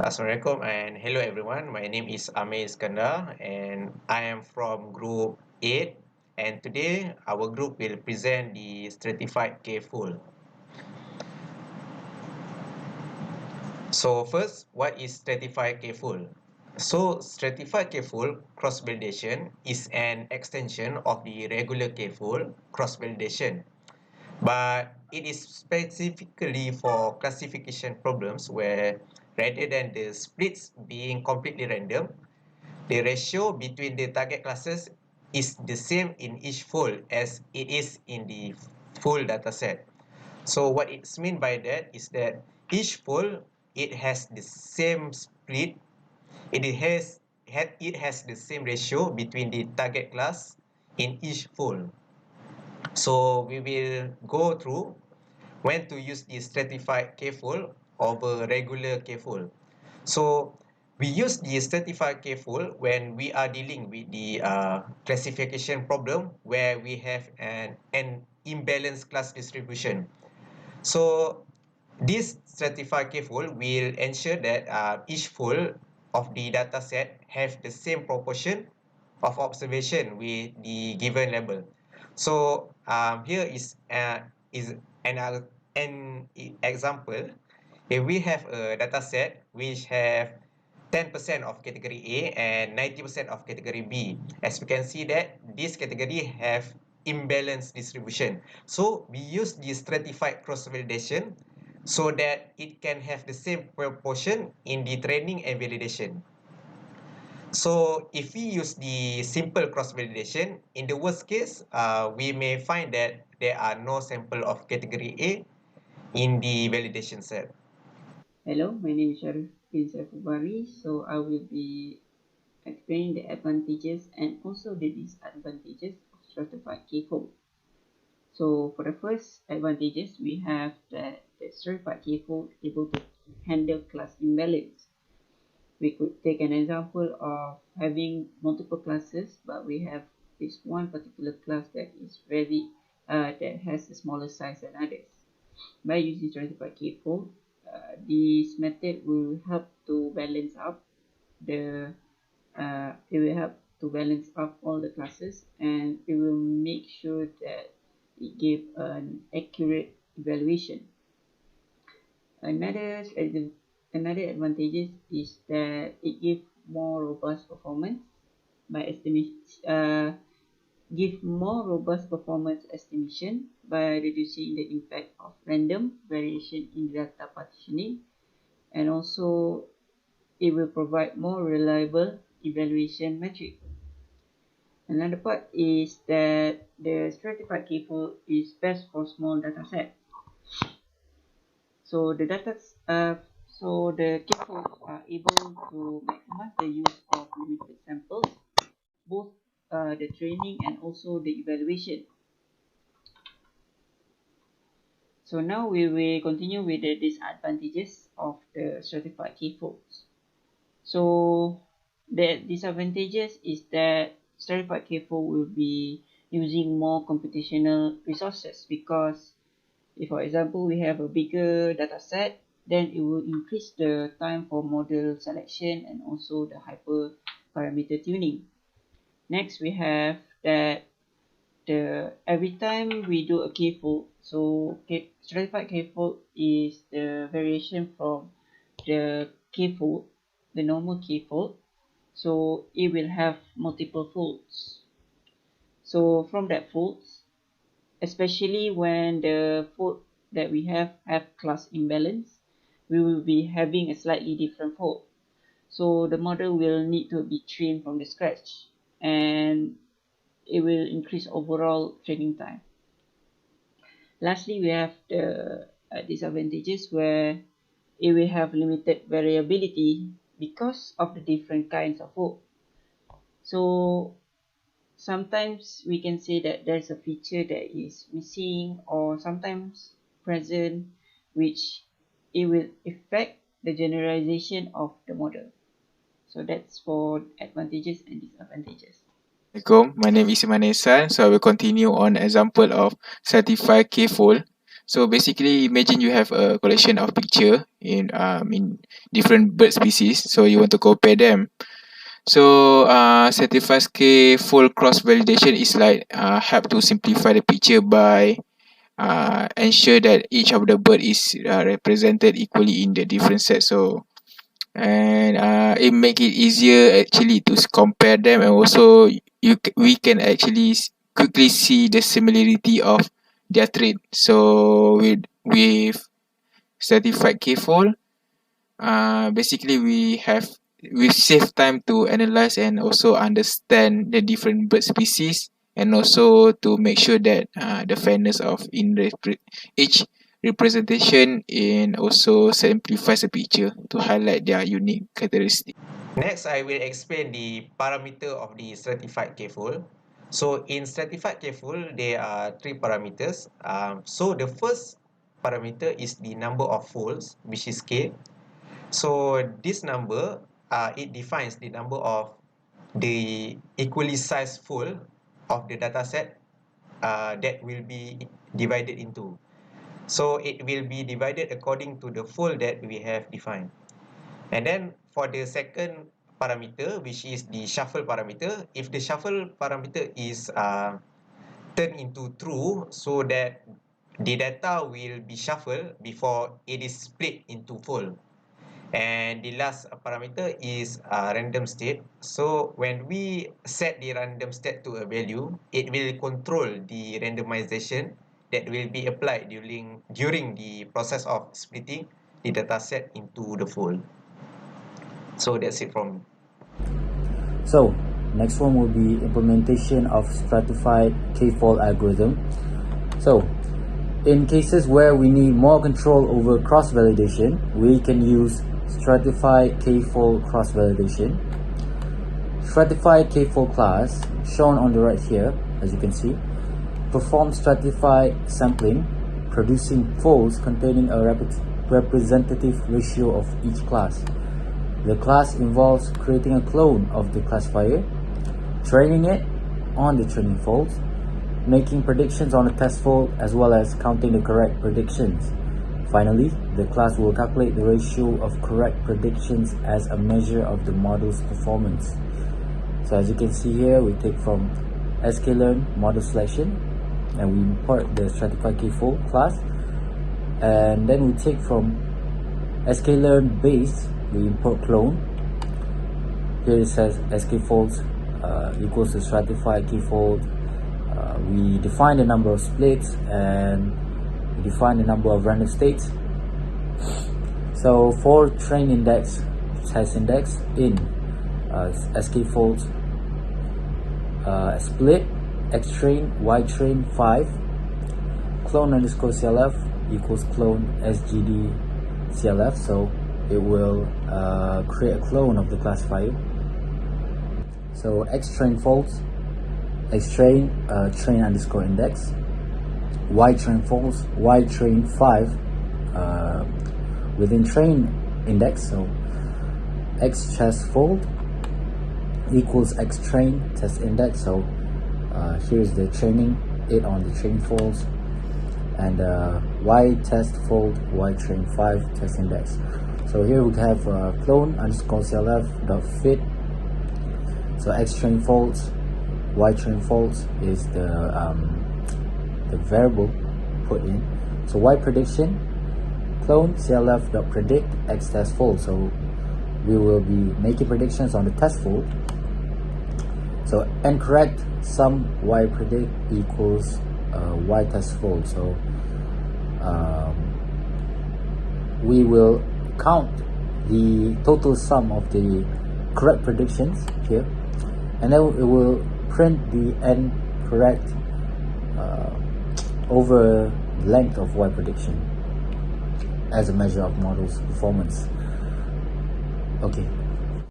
Assalamualaikum and hello everyone. My name is Amir Iskandar and I am from Group 8 and today our group will present the Stratified K-fold. So first, what is Stratified K-fold? So Stratified K-fold cross-validation is an extension of the regular K-fold cross-validation, but it is specifically for classification problems where rather than the splits being completely random, the ratio between the target classes is the same in each fold as it is in the full dataset. So what it's mean by that is that each fold it has the same split. It has the same ratio between the target class in each fold. So we will go through when to use the stratified K-fold over regular K-fold. So we use the stratified K-fold when we are dealing with the classification problem where we have an imbalanced class distribution. So this stratified K-fold will ensure that each fold of the data set have the same proportion of observation with the given label. So here is an example. If we have a data set which have 10% of category A and 90% of category B, as we can see that this category have imbalanced distribution. So we use the stratified cross-validation so that it can have the same proportion in the training and validation. So if we use the simple cross-validation, in the worst case, we may find that there are no sample of category A in the validation set. Hello, my name is Sharif bin Saifubari. So I will be explaining the advantages and also the disadvantages of stratified K-fold. So for the first advantages, we have that the stratified K-fold able to handle class imbalance. We could take an example of having multiple classes, but we have this one particular class that is that has a smaller size than others. By using stratified K-fold, this method will help to balance up the it will help to balance up all the classes, and it will make sure that it give an accurate evaluation. Another another advantage is that it gives more robust performance by give more robust performance estimation by reducing the impact of random variation in data partitioning, and also it will provide more reliable evaluation metric. Another part is that the stratified K-fold is best for small data set. So the K-folds are able to maximize the use of limited samples, both the training and also the evaluation. So now we will continue with the disadvantages of the stratified K-folds. So the disadvantages is that stratified K-fold will be using more computational resources, because if, for example, we have a bigger data set, then it will increase the time for model selection and also the hyperparameter tuning. Next, we have that every time we do a K-fold, so stratified K-fold is the variation from the K-fold, the normal K-fold. So it will have multiple folds. So from that folds, especially when the fold that we have class imbalance, we will be having a slightly different fold. So the model will need to be trained from the scratch, and it will increase overall training time. Lastly, we have the disadvantages where it will have limited variability because of the different kinds of fold. So sometimes we can say that there's a feature that is missing or sometimes present, which it will affect the generalization of the model. So that's for advantages and disadvantages. Assalamualaikum, my name is Iman Ehsan. So I will continue on example of certified K-fold. So basically, imagine you have a collection of picture in different bird species. So you want to compare them. So certified K full cross validation is like help to simplify the picture by ensure that each of the bird is represented equally in the different sets. So and it make it easier actually to compare them, and also we can actually quickly see the similarity of their trait. So with certified K-fold, basically we save time to analyze and also understand the different bird species, and also to make sure that the fairness of each representation, and also simplifies the picture to highlight their unique characteristics. Next, I will explain the parameter of the stratified K-fold. So in stratified K-fold, there are three parameters. So the first parameter is the number of folds, which is K. So this number, it defines the number of the equally sized fold of the dataset that will be divided into. So it will be divided according to the fold that we have defined. And then for the second parameter, which is the shuffle parameter, if the shuffle parameter is turned into true, so that the data will be shuffled before it is split into fold. And the last parameter is random state. So when we set the random state to a value, it will control the randomization that will be applied during the process of splitting the dataset into the fold. So that's it from me. So next one will be implementation of stratified K-fold algorithm. So in cases where we need more control over cross-validation, we can use stratified K-fold cross-validation. Stratified K-fold class, shown on the right here, as you can see, performs stratified sampling, producing folds containing a representative ratio of each class. The class involves creating a clone of the classifier, training it on the training folds, making predictions on the test fold, as well as counting the correct predictions. Finally, the class will calculate the ratio of correct predictions as a measure of the model's performance. So as you can see here, we take from sklearn model selection, and we import the stratified K-fold class, and then we take from sklearn base, we import clone. Here it says skfolds equals to stratified K-fold. We define the number of splits, and we define the number of random states. So for train index, test index in skfolds split xtrain ytrain 5 clone underscore CLF equals clone SGD CLF. So it will create a clone of the classifier. So xtrain folds xtrain train underscore index, ytrain folds ytrain 5 within train index. So x test fold equals xtrain test index. So here's the training, it on the train folds, and y test fold ytrain 5 test index. So here we have clone underscore CLF dot fit. So xtrain folds ytrain folds is the variable put in. So y prediction clone CLF dot predict x test fold. So we will be making predictions on the test fold. So incorrect sum y predict equals y test fold. So we will count the total sum of the correct predictions here, and then it will print the n correct over length of y prediction as a measure of model's performance. Okay,